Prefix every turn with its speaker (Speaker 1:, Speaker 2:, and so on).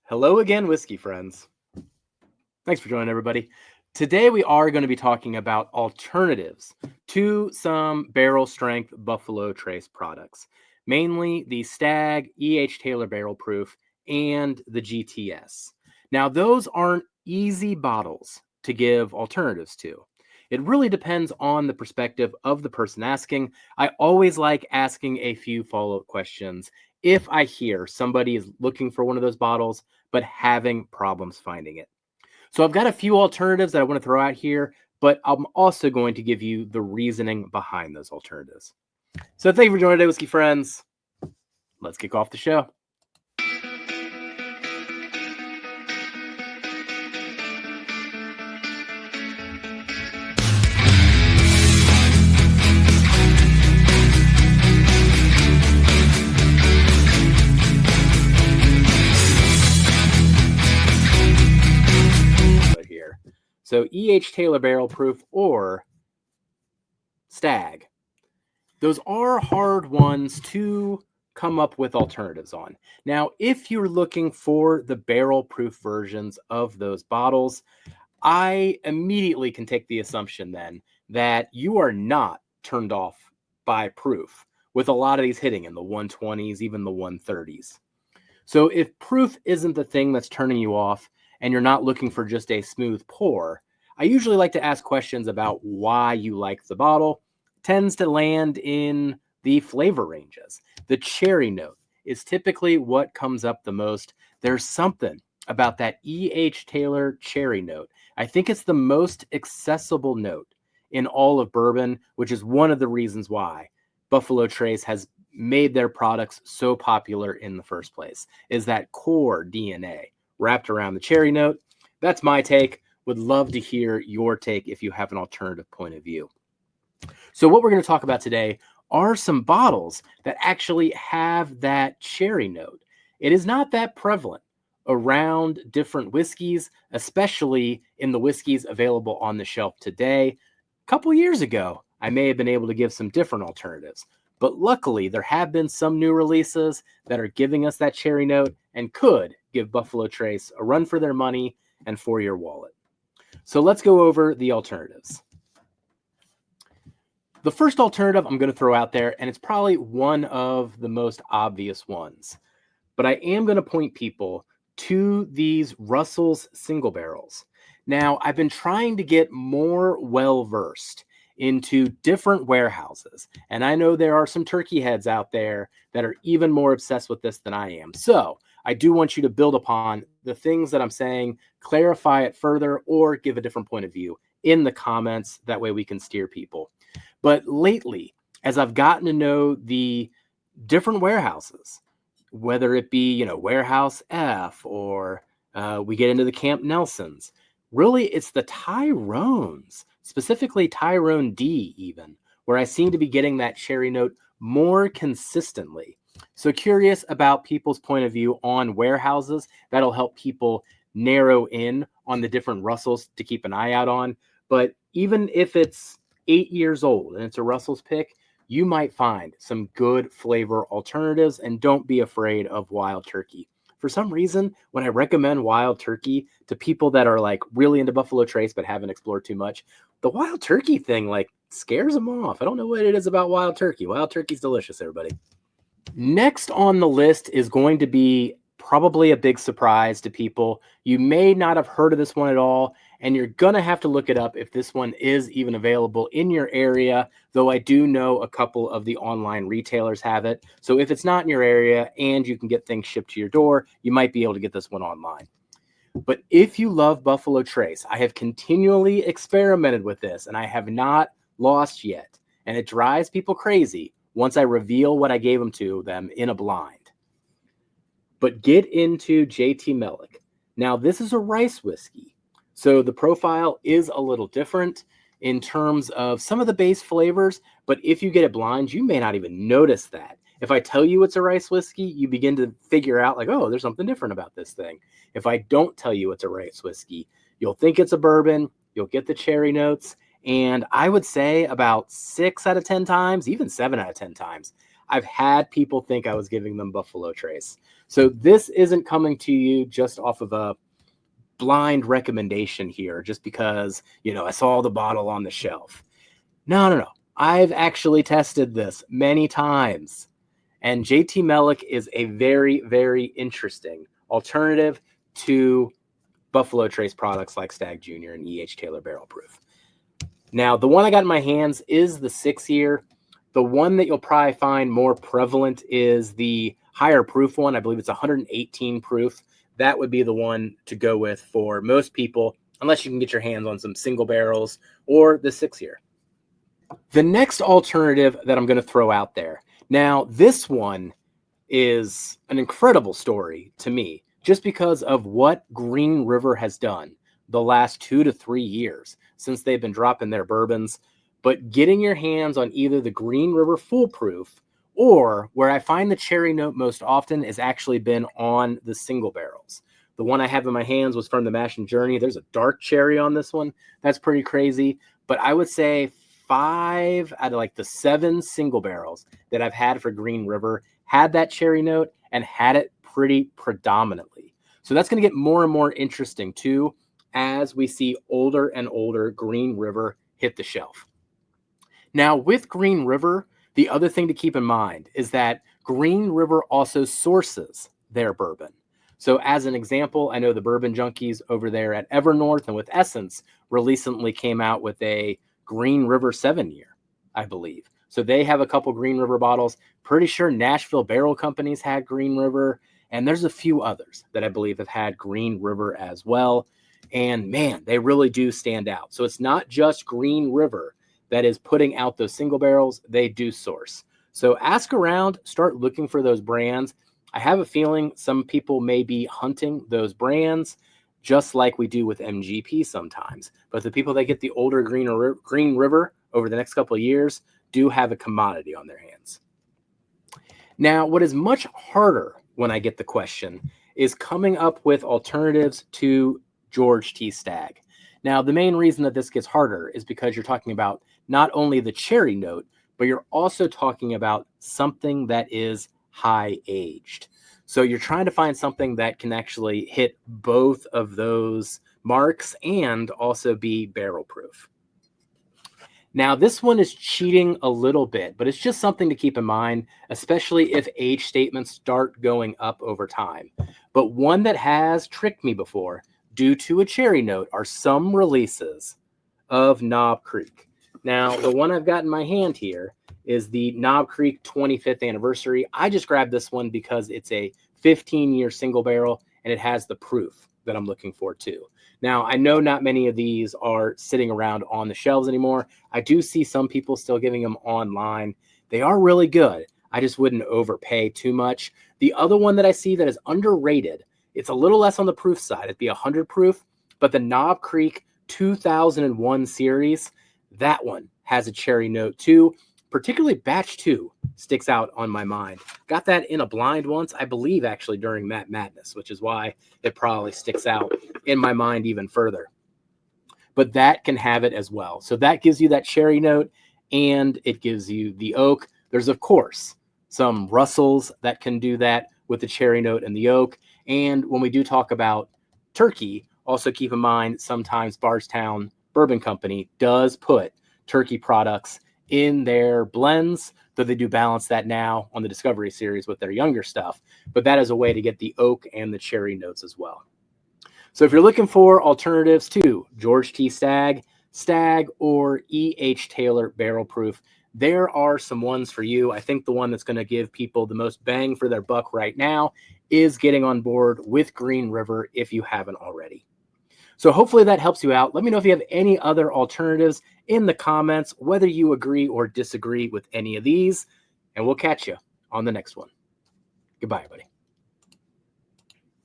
Speaker 1: Hello again, whiskey friends. Thanks for joining, everybody. Today we are going to be talking about alternatives to some barrel strength Buffalo Trace products, mainly the Stagg, Taylor Barrel Proof, and the GTS. Now, those aren't easy bottles to give alternatives to. It really depends on the perspective of the person asking. I always like asking a few follow-up questions if I hear somebody is looking for one of those bottles but having problems finding it. So I've got a few alternatives that I want to throw out here, but I'm also going to give you the reasoning behind those alternatives. So thank you for joining today, whiskey friends. Let's kick off the show. So Taylor Barrel Proof or Stagg. Those are hard ones to come up with alternatives on. Now, if you're looking for the barrel proof versions of those bottles, I immediately can take the assumption then that you are not turned off by proof, with a lot of these hitting in the 120s, even the 130s. So if proof isn't the thing that's turning you off and you're not looking for just a smooth pour, I usually like to ask questions about why you like the bottle. Tends to land in the flavor ranges. The cherry note is typically what comes up the most. There's something about that Taylor cherry note. I think it's the most accessible note in all of bourbon, which is one of the reasons why Buffalo Trace has made their products so popular in the first place, is that core DNA wrapped around the cherry note. That's my take. Would love to hear your take if you have an alternative point of view. So what we're going to talk about today are some bottles that actually have that cherry note. It is not that prevalent around different whiskeys, especially in the whiskeys available on the shelf today. A couple years ago, I may have been able to give some different alternatives. But luckily, there have been some new releases that are giving us that cherry note and could give Buffalo Trace a run for their money and for your wallet. So let's go over the alternatives. The first alternative I'm going to throw out there, and it's probably one of the most obvious ones, but I am going to point people to these Russell's single barrels. Now, I've been trying to get more well-versed into different warehouses, and I know there are some turkey heads out there that are even more obsessed with this than I am. So I do want you to build upon the things that I'm saying, clarify it further, or give a different point of view in the comments. That way we can steer people. But lately, as I've gotten to know the different warehouses, whether it be, Warehouse F or we get into the Camp Nelsons, really it's the Tyrones, specifically Tyrone D even, where I seem to be getting that cherry note more consistently. So curious about people's point of view on warehouses. That'll help people narrow in on the different Russells to keep an eye out on. But even if it's 8 years old and it's a Russell's pick, you might find some good flavor alternatives, and don't be afraid of Wild Turkey. For some reason, when I recommend Wild Turkey to people that are like really into Buffalo Trace but haven't explored too much, the Wild Turkey thing like scares them off. I don't know what it is about Wild Turkey. Wild Turkey's delicious, everybody. Next on the list is going to be probably a big surprise to people. You may not have heard of this one at all, and you're going to have to look it up if this one is even available in your area, though I do know a couple of the online retailers have it. So if it's not in your area and you can get things shipped to your door, you might be able to get this one online. But if you love Buffalo Trace, I have continually experimented with this, and I have not lost yet. And it drives people crazy once I reveal what I gave them in a blind. But get into JT Melik. Now, this is a rice whiskey, so the profile is a little different in terms of some of the base flavors, but if you get it blind, you may not even notice that. If I tell you it's a rice whiskey, you begin to figure out like, oh, there's something different about this thing. If I don't tell you it's a rice whiskey, you'll think it's a bourbon, you'll get the cherry notes, and I would say about 6 out of 10 times, even 7 out of 10 times, I've had people think I was giving them Buffalo Trace. So this isn't coming to you just off of a blind recommendation here, just because, I saw the bottle on the shelf. No. I've actually tested this many times. And JT Melik is a very, very interesting alternative to Buffalo Trace products like Stagg Jr. and E.H. Taylor Barrel Proof. Now, the one I got in my hands is the 6-year. The one that you'll probably find more prevalent is the higher proof one. I believe it's 118 proof. That would be the one to go with for most people, unless you can get your hands on some single barrels or the 6-year. The next alternative that I'm going to throw out there. Now, this one is an incredible story to me, just because of what Green River has done the last 2 to 3 years since they've been dropping their bourbons. But getting your hands on either the Green River Full Proof, or where I find the cherry note most often has actually been on the single barrels. The one I have in my hands was from the Mash and Journey. There's a dark cherry on this one. That's pretty crazy. But I would say 5 out of like the 7 single barrels that I've had for Green River had that cherry note and had it pretty predominantly. So that's going to get more and more interesting too as we see older and older Green River hit the shelf. Now, with Green River, the other thing to keep in mind is that Green River also sources their bourbon. So as an example, I know the bourbon junkies over there at Evernorth and with Essence recently came out with a Green River 7-year, I believe. So they have a couple Green River bottles. Pretty sure Nashville Barrel Companies had Green River. And there's a few others that I believe have had Green River as well. And man, they really do stand out. So it's not just Green River that is putting out those single barrels. They do source. So ask around, start looking for those brands. I have a feeling some people may be hunting those brands just like we do with MGP sometimes. But the people that get the older Green River over the next couple of years do have a commodity on their hands. Now, what is much harder when I get the question is coming up with alternatives to George T. Stagg. Now, the main reason that this gets harder is because you're talking about not only the cherry note, but you're also talking about something that is high aged. So you're trying to find something that can actually hit both of those marks and also be barrel proof. Now, this one is cheating a little bit, but it's just something to keep in mind, especially if age statements start going up over time. But one that has tricked me before, due to a cherry note, are some releases of Knob Creek. Now, the one I've got in my hand here is the Knob Creek 25th anniversary. I just grabbed this one because it's a 15-year single barrel, and it has the proof that I'm looking for too. Now, I know not many of these are sitting around on the shelves anymore. I do see some people still giving them online. They are really good. I just wouldn't overpay too much. The other one that I see that is underrated, it's a little less on the proof side. It'd be 100 proof, but the Knob Creek 2001 series, that one has a cherry note too. Particularly batch 2 sticks out on my mind. Got that in a blind once, I believe actually during Matt Madness, which is why it probably sticks out in my mind even further. But that can have it as well. So that gives you that cherry note and it gives you the oak. There's, of course, some Russells that can do that with the cherry note and the oak. And when we do talk about turkey, also keep in mind sometimes Bardstown Bourbon Company does put turkey products in their blends, though they do balance that now on the Discovery series with their younger stuff. But that is a way to get the oak and the cherry notes as well. So if you're looking for alternatives to George T. Stagg, or E.H. Taylor Barrel Proof, there are some ones for you. I think the one that's going to give people the most bang for their buck right now is getting on board with Green River if you haven't already. So hopefully that helps you out. Let me know if you have any other alternatives in the comments, whether you agree or disagree with any of these, and we'll catch you on the next one. Goodbye, everybody.